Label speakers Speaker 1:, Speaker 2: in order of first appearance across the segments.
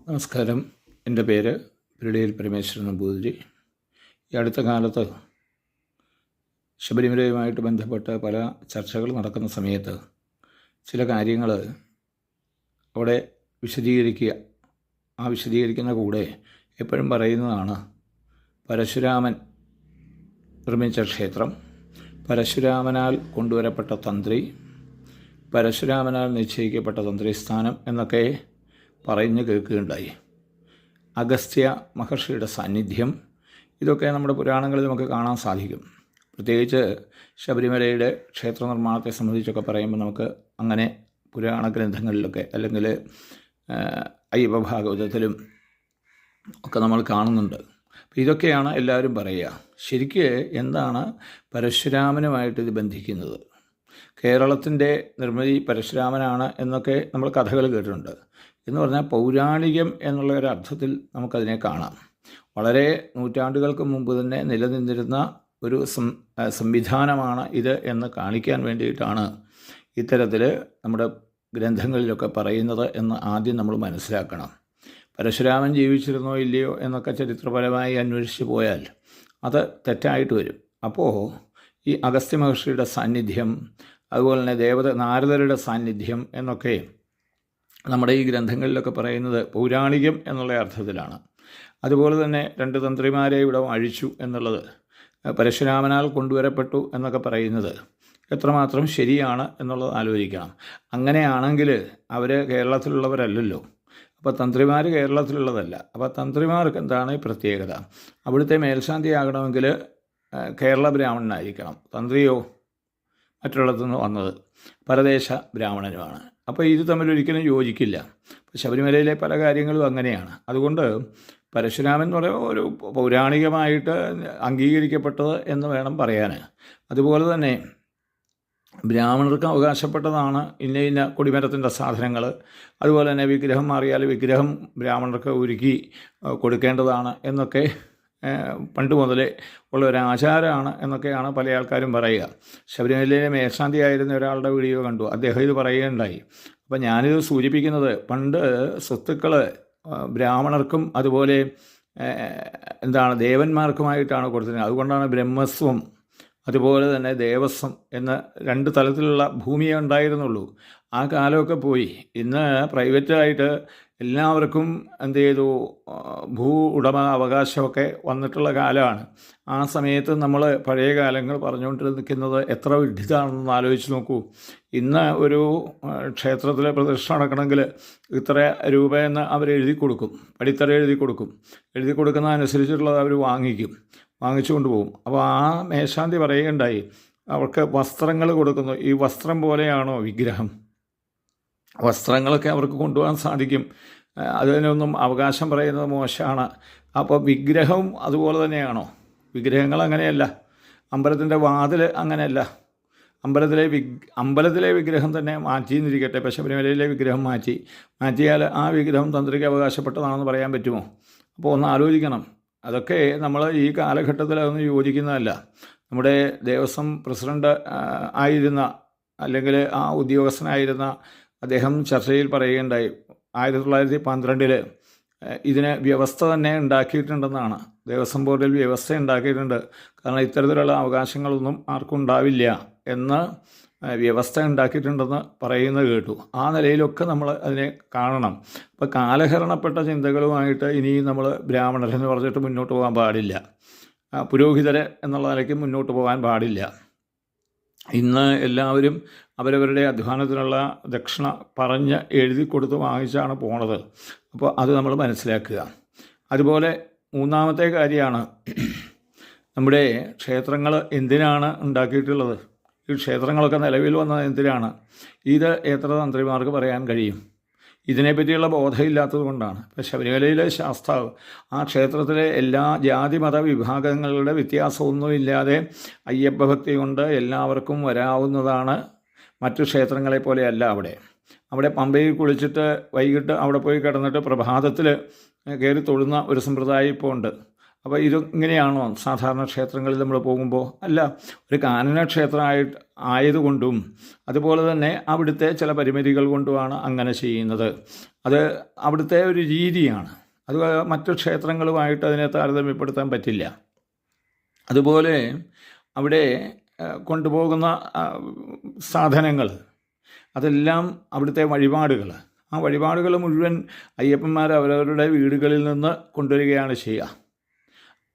Speaker 1: നമസ്കാരം. എൻ്റെ പേര് പിരടിയിൽ പരമേശ്വരൻ നമ്പൂതിരി. ഈ അടുത്ത കാലത്ത് ശബരിമലയുമായിട്ട് ബന്ധപ്പെട്ട് പല ചർച്ചകൾ നടക്കുന്ന സമയത്ത് ചില കാര്യങ്ങൾ അവിടെ വിശദീകരിക്കുക. ആ വിശദീകരിക്കുന്ന കൂടെ എപ്പോഴും പറയുന്നതാണ് പരശുരാമൻ നിർമ്മിച്ച ക്ഷേത്രം, പരശുരാമനാൽ കൊണ്ടുവരപ്പെട്ട തന്ത്രി, പരശുരാമനാൽ നിശ്ചയിക്കപ്പെട്ട തന്ത്രിസ്ഥാനം എന്നൊക്കെ പറഞ്ഞു കേൾക്കുകയുണ്ടായി. അഗസ്ത്യ മഹർഷിയുടെ സാന്നിധ്യം, ഇതൊക്കെ നമ്മുടെ പുരാണങ്ങളിൽ നമുക്ക് കാണാൻ സാധിക്കും. പ്രത്യേകിച്ച് ശബരിമലയുടെ ക്ഷേത്ര നിർമ്മാണത്തെ സംബന്ധിച്ചൊക്കെ പറയുമ്പോൾ നമുക്ക് അങ്ങനെ പുരാണ ഗ്രന്ഥങ്ങളിലൊക്കെ അല്ലെങ്കിൽ അയ്യപ്പ ഭാഗവതത്തിലും ഒക്കെ നമ്മൾ കാണുന്നുണ്ട്. അപ്പോൾ ഇതൊക്കെയാണ് എല്ലാവരും പറയുക. ശരിക്ക് എന്താണ് പരശുരാമനുമായിട്ട് ഇത് ബന്ധിക്കുന്നത്? കേരളത്തിൻ്റെ നിർമ്മിതി പരശുരാമനാണ് എന്നൊക്കെ നമ്മൾ കഥകൾ കേട്ടിട്ടുണ്ട്. എന്ന് പറഞ്ഞാൽ പൗരാണികം എന്നുള്ള ഒരു അർത്ഥത്തിൽ നമുക്കതിനെ കാണാം. വളരെ നൂറ്റാണ്ടുകൾക്ക് മുമ്പ് തന്നെ നിലനിന്നിരുന്ന ഒരു സംവിധാനമാണ് ഇത് എന്ന് കാണിക്കാൻ വേണ്ടിയിട്ടാണ് ഇത്തരത്തിൽ നമ്മുടെ ഗ്രന്ഥങ്ങളിലൊക്കെ പറയുന്നത് എന്ന് ആദ്യം നമ്മൾ മനസ്സിലാക്കണം. പരശുരാമൻ ജീവിച്ചിരുന്നോ ഇല്ലയോ എന്നൊക്കെ ചരിത്രപരമായി അന്വേഷിച്ച് പോയാൽ അത് തെറ്റായിട്ട് വരും. അപ്പോൾ ഈ അഗസ്ത്യ മഹർഷിയുടെ സാന്നിധ്യം, അതുപോലെ തന്നെ നാരദരുടെ സാന്നിധ്യം എന്നൊക്കെ നമ്മുടെ ഈ ഗ്രന്ഥങ്ങളിലൊക്കെ പറയുന്നത് പൗരാണികം എന്നുള്ള അർത്ഥത്തിലാണ്. അതുപോലെ തന്നെ 2 തന്ത്രിമാരെ ഇവിടെ അഴിച്ചു എന്നുള്ളത് പരശുരാമനാൽ കൊണ്ടുവരപ്പെട്ടു എന്നൊക്കെ പറയുന്നത് എത്രമാത്രം ശരിയാണ് എന്നുള്ളത് ആലോചിക്കണം. അങ്ങനെയാണെങ്കിൽ അവർ കേരളത്തിലുള്ളവരല്ലല്ലോ. അപ്പോൾ തന്ത്രിമാർ കേരളത്തിലുള്ളതല്ല. അപ്പോൾ തന്ത്രിമാർക്ക് എന്താണ് പ്രത്യേകത? അവിടുത്തെ മേൽശാന്തിയാകണമെങ്കിൽ കേരള ബ്രാഹ്മണനായിരിക്കണം. തന്ത്രിയോ മറ്റുള്ളടത്തു നിന്ന് വന്നത് പരദേശ ബ്രാഹ്മണനുമാണ്. അപ്പോൾ ഇത് തമ്മിലൊരിക്കലും യോജിക്കില്ല. ശബരിമലയിലെ പല കാര്യങ്ങളും അങ്ങനെയാണ്. അതുകൊണ്ട് പരശുരാമൻ എന്ന് പറയുമ്പോൾ ഒരു പൗരാണികമായിട്ട് അംഗീകരിക്കപ്പെട്ടത് എന്ന് വേണം പറയാൻ. അതുപോലെ തന്നെ ബ്രാഹ്മണർക്ക് അവകാശപ്പെട്ടതാണ് ഇന്ന കൊടിമരത്തിൻ്റെ സാധനങ്ങൾ. അതുപോലെ തന്നെ വിഗ്രഹം മാറിയാൽ വിഗ്രഹം ബ്രാഹ്മണർക്ക് ഒരുക്കി കൊടുക്കേണ്ടതാണ് എന്നൊക്കെ പണ്ട് മുതലേ ഉള്ള ഒരു ആചാരമാണ് എന്നൊക്കെയാണ് പല ആൾക്കാരും പറയുക. ശബരിമലയിലെ മേൽശാന്തിയായിരുന്ന ഒരാളുടെ വീഡിയോ കണ്ടു, അദ്ദേഹം ഇത് പറയുകയുണ്ടായി. അപ്പം ഞാനിത് സൂചിപ്പിക്കുന്നത് പണ്ട് സ്വത്തുക്കൾ ബ്രാഹ്മണർക്കും അതുപോലെ ദേവന്മാർക്കുമായിട്ടാണ് കൊടുത്തിരുന്നത്. അതുകൊണ്ടാണ് ബ്രഹ്മസ്വം അതുപോലെ തന്നെ ദേവസ്വം എന്ന 2 തലത്തിലുള്ള ഭൂമിയേ ഉണ്ടായിരുന്നുള്ളൂ. ആ കാലമൊക്കെ പോയി. ഇന്ന് പ്രൈവറ്റായിട്ട് എല്ലാവർക്കും ഭൂ ഉടമ അവകാശമൊക്കെ വന്നിട്ടുള്ള കാലമാണ്. ആ സമയത്ത് നമ്മൾ പഴയ കാലങ്ങൾ പറഞ്ഞുകൊണ്ടിരിക്കുന്നത് എത്ര വിഡ്ഢിതാണെന്ന് ആലോചിച്ച് നോക്കൂ. ഇന്ന് ഒരു ക്ഷേത്രത്തിലെ പ്രതിഷ്ഠ നടക്കണമെങ്കിൽ ഇത്ര രൂപയെന്ന് അവർ എഴുതി കൊടുക്കും, പടിത്തറ എഴുതി കൊടുക്കും. എഴുതി കൊടുക്കുന്നതനുസരിച്ചുള്ളത് അവർ വാങ്ങിച്ചു കൊണ്ടുപോകും. അപ്പോൾ ആ മേൽശാന്തി പറയുകയുണ്ടായി, അവർക്ക് വസ്ത്രങ്ങൾ കൊടുക്കുന്നു. ഈ വസ്ത്രം പോലെയാണോ വിഗ്രഹം? വസ്ത്രങ്ങളൊക്കെ അവർക്ക് കൊണ്ടുപോകാൻ സാധിക്കും. അതിനൊന്നും അവകാശം പറയുന്നത് മോശമാണ്. അപ്പോൾ വിഗ്രഹവും അതുപോലെ തന്നെയാണോ? വിഗ്രഹങ്ങൾ അങ്ങനെയല്ല. അമ്പലത്തിൻ്റെ വാതിൽ അങ്ങനെയല്ല. അമ്പലത്തിലെ വിഗ്രഹം തന്നെ മാറ്റിയെന്നിരിക്കട്ടെ. ഇപ്പോൾ ശബരിമലയിലെ വിഗ്രഹം മാറ്റിയാൽ ആ വിഗ്രഹം തന്ത്രിക്ക് അവകാശപ്പെട്ടതാണെന്ന് പറയാൻ പറ്റുമോ? അപ്പോൾ ഒന്ന് ആലോചിക്കണം. അതൊക്കെ നമ്മൾ ഈ കാലഘട്ടത്തിൽ അതൊന്നും യോജിക്കുന്നതല്ല. നമ്മുടെ ദേവസ്വം പ്രസിഡന്റ് ആയിരുന്ന അല്ലെങ്കിൽ ആ ഉദ്യോഗസ്ഥനായിരുന്ന അദ്ദേഹം ചർച്ചയിൽ പറയുകയുണ്ടായി, 1912 ഇതിന് വ്യവസ്ഥ തന്നെ ഉണ്ടാക്കിയിട്ടുണ്ടെന്നാണ്. ദേവസ്വം ബോർഡിൽ വ്യവസ്ഥ ഉണ്ടാക്കിയിട്ടുണ്ട്. കാരണം ഇത്തരത്തിലുള്ള അവകാശങ്ങളൊന്നും ആർക്കും ഉണ്ടാവില്ല എന്ന് വ്യവസ്ഥ ഉണ്ടാക്കിയിട്ടുണ്ടെന്ന് പറയുന്നത് കേട്ടു. ആ നിലയിലൊക്കെ നമ്മൾ അതിനെ കാണണം. അപ്പോൾ കാലഹരണപ്പെട്ട ചിന്തകളുമായിട്ട് ഇനി നമ്മൾ ബ്രാഹ്മണരെന്ന് പറഞ്ഞിട്ട് മുന്നോട്ട് പോകാൻ പാടില്ല. പുരോഹിതരെ എന്നുള്ള നിലയ്ക്ക് മുന്നോട്ട് പോകാൻ പാടില്ല. ഇന്ന് എല്ലാവരും അവരവരുടെ അധ്വാനത്തിനുള്ള ദക്ഷിണ പറഞ്ഞ് എഴുതി കൊടുത്ത് വാങ്ങിച്ചാണ് പോണത്. അപ്പോൾ അത് നമ്മൾ മനസ്സിലാക്കുക. അതുപോലെ 3ാമത്തെ കാര്യമാണ് നമ്മുടെ ക്ഷേത്രങ്ങൾ എന്തിനാണ് ഉണ്ടാക്കിയിട്ടുള്ളത്? ഈ ക്ഷേത്രങ്ങളൊക്കെ നിലവിൽ വന്നത് എന്തിനാണ്? ഇത് എത്ര തന്ത്രിമാർക്ക് പറയാൻ കഴിയും? ഇതിനെപ്പറ്റിയുള്ള ബോധമില്ലാത്തത് കൊണ്ടാണ്. ഇപ്പോൾ ശബരിമലയിലെ ശാസ്താവ് ആ ക്ഷേത്രത്തിലെ എല്ലാ ജാതി മത വിഭാഗങ്ങളുടെ വ്യത്യാസമൊന്നുമില്ലാതെ അയ്യപ്പ ഭക്തി കൊണ്ട് എല്ലാവർക്കും വരാവുന്നതാണ്. മറ്റു ക്ഷേത്രങ്ങളെ പോലെയല്ല. അവിടെ പമ്പയിൽ കുളിച്ചിട്ട് വൈകിട്ട് അവിടെ പോയി കിടന്നിട്ട് പ്രഭാതത്തിൽ കയറി തൊഴുന്ന ഒരു സമ്പ്രദായം ഇപ്പോൾ ഉണ്ട്. അപ്പോൾ ഇത് ഇങ്ങനെയാണോ സാധാരണ ക്ഷേത്രങ്ങളിൽ നമ്മൾ പോകുമ്പോൾ? അല്ല, ഒരു കാനന ക്ഷേത്രമായിട്ട് ആയതുകൊണ്ടും അതുപോലെ തന്നെ അവിടുത്തെ ചില പരിമിതികൾ കൊണ്ടുമാണ് അങ്ങനെ ചെയ്യുന്നത്. അത് അവിടുത്തെ ഒരു രീതിയാണ്. അത് മറ്റു ക്ഷേത്രങ്ങളുമായിട്ട് അതിനെ താരതമ്യപ്പെടുത്താൻ പറ്റില്ല. അതുപോലെ അവിടെ കൊണ്ടുപോകുന്ന സാധനങ്ങൾ അതെല്ലാം അവിടുത്തെ വഴിപാടുകൾ. ആ വഴിപാടുകൾ മുഴുവൻ അയ്യപ്പന്മാർ അവരവരുടെ വീടുകളിൽ നിന്ന് കൊണ്ടുവരികയാണ് ചെയ്യുക.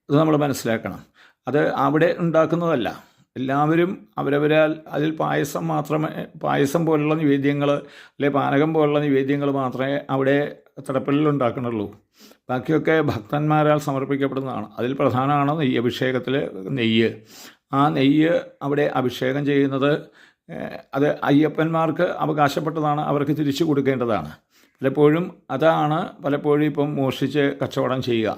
Speaker 1: അത് നമ്മൾ മനസ്സിലാക്കണം. അത് അവിടെ ഉണ്ടാക്കുന്നതല്ല. എല്ലാവരും അവരവരാൽ അതിൽ പായസം പോലുള്ള നിവേദ്യങ്ങൾ അല്ലെങ്കിൽ പാനകം പോലുള്ള നിവേദ്യങ്ങൾ മാത്രമേ അവിടെ തടപ്പള്ളിൽ ഉണ്ടാക്കുന്നുള്ളൂ. ബാക്കിയൊക്കെ ഭക്തന്മാരാൽ സമർപ്പിക്കപ്പെടുന്നതാണ്. അതിൽ പ്രധാനമാണ് നെയ്യഭിഷേകത്തിൽ നെയ്യ്. ആ നെയ്യ് അവിടെ അഭിഷേകം ചെയ്യുന്നത് അത് അയ്യപ്പന്മാർക്ക് അവകാശപ്പെട്ടതാണ്, അവർക്ക് തിരിച്ചു കൊടുക്കേണ്ടതാണ്. പലപ്പോഴും ഇപ്പം മോഷ്ടിച്ച് കച്ചവടം ചെയ്യുക.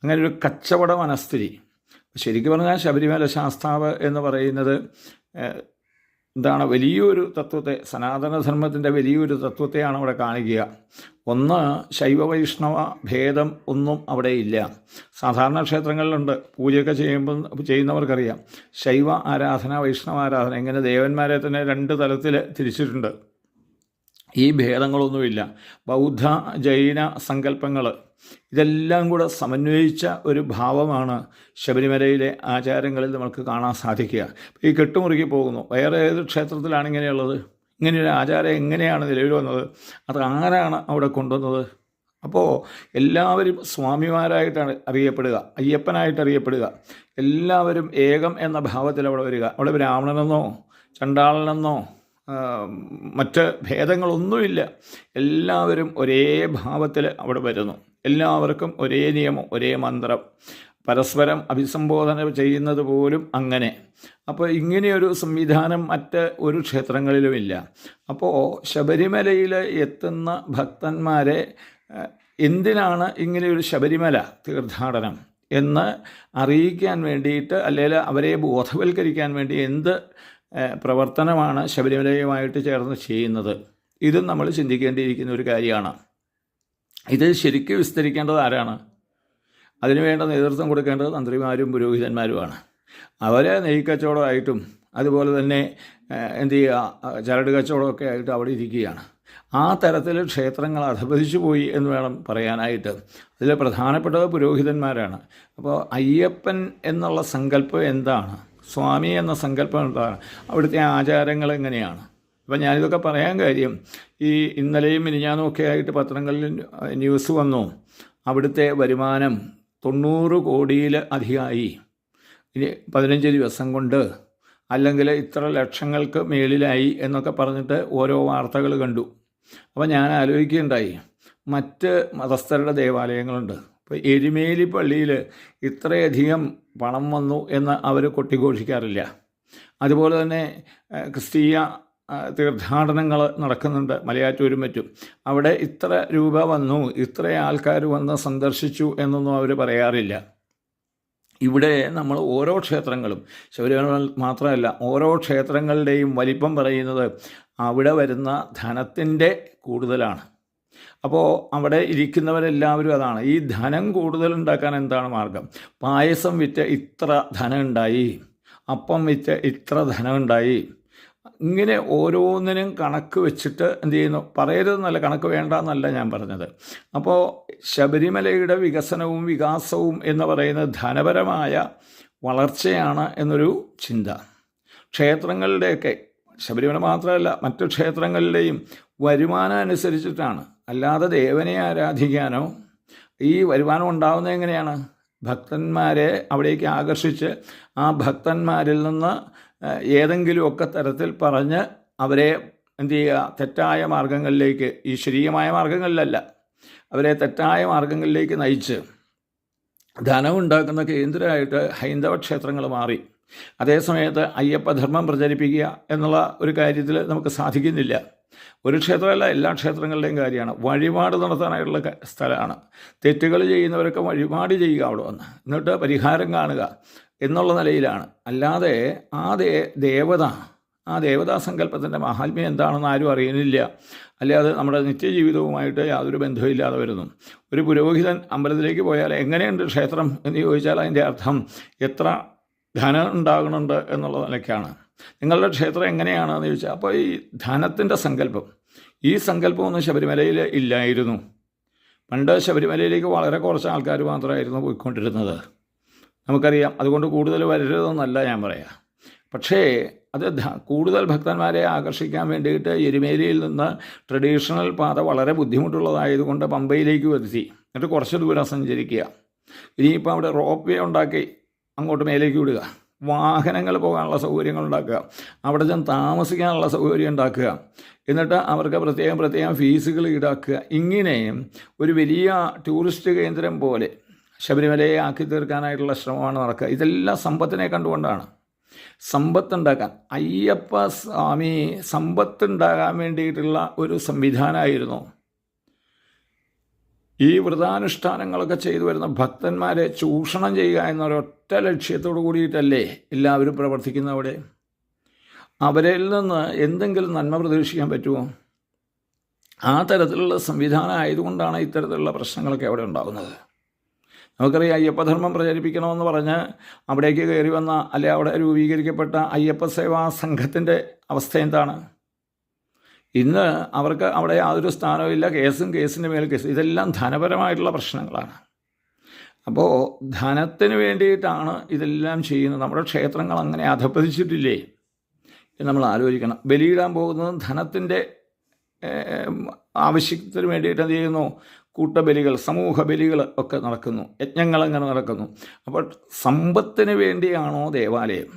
Speaker 1: അങ്ങനെ ഒരു കച്ചവട മനസ്ഥിതി. ശരിക്കും പറഞ്ഞാൽ ശബരിമല ശാസ്താവ് എന്ന് പറയുന്നത് എന്താണ്, വലിയൊരു തത്വത്തെ, സനാതനധർമ്മത്തിൻ്റെ വലിയൊരു തത്വത്തെയാണ് അവിടെ കാണിക്കുക. ഒന്ന്, ശൈവ വൈഷ്ണവ ഭേദം ഒന്നും അവിടെ ഇല്ല. സാധാരണ ക്ഷേത്രങ്ങളിലുണ്ട്, പൂജയൊക്കെ ചെയ്യുന്നവർക്കറിയാം, ശൈവ ആരാധന, വൈഷ്ണവ ആരാധന, ഇങ്ങനെ ദേവന്മാരെ തന്നെ 2 തലത്തിൽ തിരിച്ചിട്ടുണ്ട്. ഈ ഭേദങ്ങളൊന്നുമില്ല. ബൗദ്ധ ജൈന സങ്കല്പങ്ങൾ ഇതെല്ലാം കൂടെ സമന്വയിച്ച ഒരു ഭാവമാണ് ശബരിമലയിലെ ആചാരങ്ങളിൽ നമുക്ക് കാണാൻ സാധിക്കുക. ഈ കെട്ടുമുറുക്കി പോകുന്നു. വേറെ ഏത് ക്ഷേത്രത്തിലാണ് ഇങ്ങനെയുള്ളത്? ഇങ്ങനെയൊരു ആചാരം എങ്ങനെയാണ് നിലവിൽ വന്നത്? അത് ആരാണ് അവിടെ കൊണ്ടുവന്നത്? അപ്പോൾ എല്ലാവരും സ്വാമിമാരായിട്ടാണ് അറിയപ്പെടുക, അയ്യപ്പനായിട്ട് അറിയപ്പെടുക. എല്ലാവരും ഏകം എന്ന ഭാവത്തിൽ അവിടെ വരിക. അവിടെ ബ്രാഹ്മണനെന്നോ ചണ്ടാളനെന്നോ മറ്റ് ഭേദങ്ങളൊന്നുമില്ല. എല്ലാവരും ഒരേ ഭാവത്തിൽ അവിടെ വരുന്നു. എല്ലാവർക്കും ഒരേ നിയമം, ഒരേ മന്ത്രം, പരസ്പരം അഭിസംബോധന ചെയ്യുന്നത് പോലും അങ്ങനെ. അപ്പോൾ ഇങ്ങനെയൊരു സംവിധാനം മറ്റ് ഒരു ക്ഷേത്രങ്ങളിലുമില്ല. അപ്പോൾ ശബരിമലയിൽ എത്തുന്ന ഭക്തന്മാരെ എന്തിനാണ് ഇങ്ങനെയൊരു ശബരിമല തീർത്ഥാടനം എന്ന് അറിയിക്കാൻ വേണ്ടിയിട്ട്, അല്ലെങ്കിൽ അവരെ ബോധവൽക്കരിക്കാൻ വേണ്ടി എന്ത് പ്രവർത്തനമാണ് ശബരിമലയുമായിട്ട് ചേർന്ന് ചെയ്യുന്നത്? ഇതും നമ്മൾ ചിന്തിക്കേണ്ടിയിരിക്കുന്ന ഒരു കാര്യമാണ്. ഇത് ശരിക്കും വിസ്തരിക്കേണ്ടത് ആരാണ്? അതിനുവേണ്ട നേതൃത്വം കൊടുക്കേണ്ടത് തന്ത്രിമാരും പുരോഹിതന്മാരുമാണ്. അവരെ നെയ്ക്കച്ചവടമായിട്ടും അതുപോലെ തന്നെ ചരട് കച്ചവടമൊക്കെ ആയിട്ട് അവിടെ ഇരിക്കുകയാണ്. ആ തരത്തിൽ ക്ഷേത്രങ്ങൾ അധപതിച്ചു പോയി എന്ന് വേണം പറയാനായിട്ട്. അതിൽ പ്രധാനപ്പെട്ടത് പുരോഹിതന്മാരാണ്. അപ്പോൾ അയ്യപ്പൻ എന്നുള്ള സങ്കല്പം എന്താണ്? സ്വാമി എന്ന സങ്കല്പം എന്താണ്? അവിടുത്തെ ആചാരങ്ങൾ എങ്ങനെയാണ്? അപ്പം ഞാനിതൊക്കെ പറയാൻ കാര്യം, ഈ ഇന്നലെയും മിനിഞ്ഞാന്നുമൊക്കെ ആയിട്ട് പത്രങ്ങളിൽ ന്യൂസ് വന്നു, അവിടുത്തെ വരുമാനം 90 കോടിയിൽ അധികമായി. ഇനി 15 ദിവസം കൊണ്ട്, അല്ലെങ്കിൽ ഇത്ര ലക്ഷങ്ങൾക്ക് മേളിലായി എന്നൊക്കെ പറഞ്ഞിട്ട് ഓരോ വാർത്തകൾ കണ്ടു. അപ്പോൾ ഞാൻ ആലോചിക്കുകയുണ്ടായി, മറ്റ് മതസ്ഥരുടെ ദേവാലയങ്ങളുണ്ട്. ഇപ്പോൾ എരുമേലി പള്ളിയിൽ ഇത്രയധികം പണം വന്നു എന്ന് അവർ കൊട്ടിഘോഷിക്കാറില്ല. അതുപോലെ തന്നെ ക്രിസ്തീയ തീർത്ഥാടനങ്ങൾ നടക്കുന്നുണ്ട് മലയാറ്റൂരും മറ്റും. അവിടെ ഇത്ര രൂപ വന്നു, ഇത്ര ആൾക്കാർ വന്ന് സന്ദർശിച്ചു എന്നൊന്നും അവർ പറയാറില്ല. ഇവിടെ നമ്മൾ ഓരോ ക്ഷേത്രങ്ങളും, ശബരിമല മാത്രമല്ല, ഓരോ ക്ഷേത്രങ്ങളുടെയും വലിപ്പം പറയുന്നത് അവിടെ വരുന്ന ധനത്തിൻ്റെ കൂടുതലാണ്. അപ്പോൾ അവിടെ ഇരിക്കുന്നവരെല്ലാവരും അതാണ്. ഈ ധനം കൂടുതലുണ്ടാക്കാൻ എന്താണ് മാർഗം? പായസം വിറ്റ് ഇത്ര ധനം ഉണ്ടായി, അപ്പം വിറ്റ് ഇത്ര ധനം ഉണ്ടായി, ഇങ്ങനെ ഓരോന്നിനും കണക്ക് വെച്ചിട്ട് എന്ത് ചെയ്യുന്നു? പറയരുതെന്നല്ല, കണക്ക് വേണ്ട എന്നല്ല ഞാൻ പറഞ്ഞത്. അപ്പോൾ ശബരിമലയുടെ വികസനവും വികാസവും എന്ന് പറയുന്നത് ധനപരമായ വളർച്ചയാണ് എന്നൊരു ചിന്ത. ക്ഷേത്രങ്ങളുടെയൊക്കെ, ശബരിമല മാത്രമല്ല മറ്റു ക്ഷേത്രങ്ങളുടെയും വരുമാനം അനുസരിച്ചിട്ടാണ്. അല്ലാതെ ദേവനെ ആരാധിക്കാനോ, ഈ വരുമാനം ഉണ്ടാകുന്നത് എങ്ങനെയാണ്? ഭക്തന്മാരെ അവിടേക്ക് ആകർഷിച്ച് ആ ഭക്തന്മാരിൽ നിന്ന് ഏതെങ്കിലുമൊക്കെ തരത്തിൽ പറഞ്ഞ് അവരെ എന്ത് ചെയ്യുക? തെറ്റായ മാർഗങ്ങളിലേക്ക്, ഈശ്വരീയമായ മാർഗങ്ങളിലല്ല, അവരെ തെറ്റായ മാർഗങ്ങളിലേക്ക് നയിച്ച് ധനമുണ്ടാക്കുന്ന കേന്ദ്രമായിട്ട് ഹൈന്ദവ ക്ഷേത്രങ്ങൾ മാറി. അതേസമയത്ത് അയ്യപ്പധർമ്മം പ്രചരിപ്പിക്കുക എന്നുള്ള ഒരു കാര്യത്തിൽ നമുക്ക് സാധിക്കുന്നില്ല. ഒരു ക്ഷേത്രമല്ല, എല്ലാ ക്ഷേത്രങ്ങളുടെയും കാര്യമാണ്. വഴിപാട് നടത്താനായിട്ടുള്ള സ്ഥലമാണ്. തെറ്റുകൾ ചെയ്യുന്നവരൊക്കെ വഴിപാട് ചെയ്യുക അവിടെ വന്ന്, എന്നിട്ട് പരിഹാരം കാണുക എന്നുള്ള നിലയിലാണ്. അല്ലാതെ ആ ദേവത ആ ദേവതാസങ്കല്പത്തിൻ്റെ മാഹാത്മ്യം എന്താണെന്ന് ആരും അറിയുന്നില്ല. അല്ലെ അത് നമ്മുടെ നിത്യജീവിതവുമായിട്ട് യാതൊരു ബന്ധവുമില്ലാതെ വരുന്നു. ഒരു പുരോഹിതൻ അമ്പലത്തിലേക്ക് പോയാൽ എങ്ങനെയുണ്ട് ക്ഷേത്രം എന്ന് ചോദിച്ചാൽ അതിൻ്റെ അർത്ഥം എത്ര ധനം ഉണ്ടാകുന്നുണ്ട് എന്നുള്ള നിലയ്ക്കാണ്. നിങ്ങളുടെ ക്ഷേത്രം എങ്ങനെയാണെന്ന് ചോദിച്ചാൽ അപ്പോൾ ഈ ധനത്തിൻ്റെ സങ്കല്പം, ഈ സങ്കല്പമൊന്നും ശബരിമലയിൽ ഇല്ലായിരുന്നു. പണ്ട് ശബരിമലയിലേക്ക് വളരെ കുറച്ച് ആൾക്കാർ മാത്രമായിരുന്നു പോയിക്കൊണ്ടിരുന്നത്, നമുക്കറിയാം. അതുകൊണ്ട് കൂടുതൽ വരരുതെന്നല്ല ഞാൻ പറയാം. പക്ഷേ അത് കൂടുതൽ ഭക്തന്മാരെ ആകർഷിക്കാൻ വേണ്ടിയിട്ട് എരുമേലിയിൽ നിന്ന് ട്രഡീഷണൽ പാത വളരെ ബുദ്ധിമുട്ടുള്ളതായതുകൊണ്ട് പമ്പയിലേക്ക് വരുത്തി, എന്നിട്ട് കുറച്ച് ദൂരം സഞ്ചരിക്കുക. ഇനിയിപ്പോൾ അവിടെ റോപ്പ് വേ ഉണ്ടാക്കി അങ്ങോട്ട് മേലേക്ക് വിടുക, വാഹനങ്ങൾ പോകാനുള്ള സൗകര്യങ്ങൾ ഉണ്ടാക്കുക, അവിടെ ചെന്ന് താമസിക്കാനുള്ള സൗകര്യം ഉണ്ടാക്കുക, എന്നിട്ട് അവർക്ക് പ്രത്യേകം ഫീസുകൾ ഈടാക്കുക. ഇങ്ങനെ ഒരു വലിയ ടൂറിസ്റ്റ് കേന്ദ്രം പോലെ ശബരിമലയെ ആക്കി തീർക്കാനായിട്ടുള്ള ശ്രമമാണ് നടക്കുക. ഇതെല്ലാം സമ്പത്തിനെ കണ്ടുകൊണ്ടാണ്. സമ്പത്തുണ്ടാക്കാൻ അയ്യപ്പ സ്വാമി സമ്പത്തുണ്ടാകാൻ വേണ്ടിയിട്ടുള്ള ഒരു സംവിധാനമായിരുന്നു. ഈ വ്രതാനുഷ്ഠാനങ്ങളൊക്കെ ചെയ്തു വരുന്ന ഭക്തന്മാരെ ചൂഷണം ചെയ്യുക എന്നൊരൊറ്റ ലക്ഷ്യത്തോടു കൂടിയിട്ടല്ലേ എല്ലാവരും പ്രവർത്തിക്കുന്നവിടെ. അവരിൽ നിന്ന് എന്തെങ്കിലും നന്മ പ്രതീക്ഷിക്കാൻ പറ്റുമോ? ആ തരത്തിലുള്ള സംവിധാനം ആയതുകൊണ്ടാണ് ഇത്തരത്തിലുള്ള പ്രശ്നങ്ങളൊക്കെ അവിടെ ഉണ്ടാകുന്നത്. നമുക്കറിയാം, അയ്യപ്പധർമ്മം പ്രചരിപ്പിക്കണമെന്ന് പറഞ്ഞ് അവിടേക്ക് കയറി വന്ന അല്ലെ അവിടെ രൂപീകരിക്കപ്പെട്ട അയ്യപ്പ സേവാ സംഘത്തിൻ്റെ അവസ്ഥ എന്താണ്? ഇന്ന് അവർക്ക് അവിടെ യാതൊരു സ്ഥാനവുമില്ല. കേസിൻ്റെ മേൽ കേസ്. ഇതെല്ലാം ധനപരമായിട്ടുള്ള പ്രശ്നങ്ങളാണ്. അപ്പോൾ ധനത്തിന് വേണ്ടിയിട്ടാണ് ഇതെല്ലാം ചെയ്യുന്നത്. നമ്മുടെ ക്ഷേത്രങ്ങൾ അങ്ങനെ അധപ്പതിച്ചിട്ടില്ലേ എന്ന് നമ്മൾ ആലോചിക്കണം. ബലിയിടാൻ പോകുന്നത് ധനത്തിൻ്റെ ആവശ്യത്തിന് വേണ്ടിയിട്ട് എന്ത് ചെയ്യുന്നു? കൂട്ടബലികൾ, സമൂഹ ബലികൾ ഒക്കെ നടക്കുന്നു, യജ്ഞങ്ങളങ്ങനെ നടക്കുന്നു. അപ്പോൾ സമ്പത്തിന് വേണ്ടിയാണോ ദേവാലയം?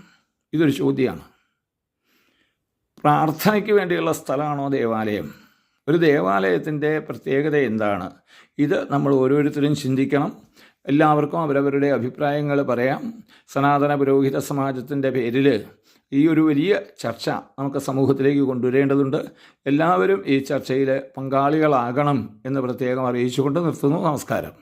Speaker 1: ഇതൊരു ചോദ്യമാണ്. പ്രാർത്ഥനയ്ക്ക് വേണ്ടിയുള്ള സ്ഥലമാണോ ദേവാലയം? ഒരു ദേവാലയത്തിൻ്റെ പ്രത്യേകത എന്താണ്? ഇത് നമ്മൾ ഓരോരുത്തരും ചിന്തിക്കണം. എല്ലാവർക്കും അവരവരുടെ അഭിപ്രായങ്ങൾ പറയാം. സനാതന പുരോഹിത സമാജത്തിൻ്റെ പേരിൽ ഈ ഒരു വലിയ ചർച്ച നമുക്ക് സമൂഹത്തിലേക്ക് കൊണ്ടുവരേണ്ടതുണ്ട്. എല്ലാവരും ഈ ചർച്ചയിൽ പങ്കാളികളാകണം എന്ന് പ്രത്യേകം അറിയിച്ചുകൊണ്ട് നിർത്തുന്നു. നമസ്കാരം.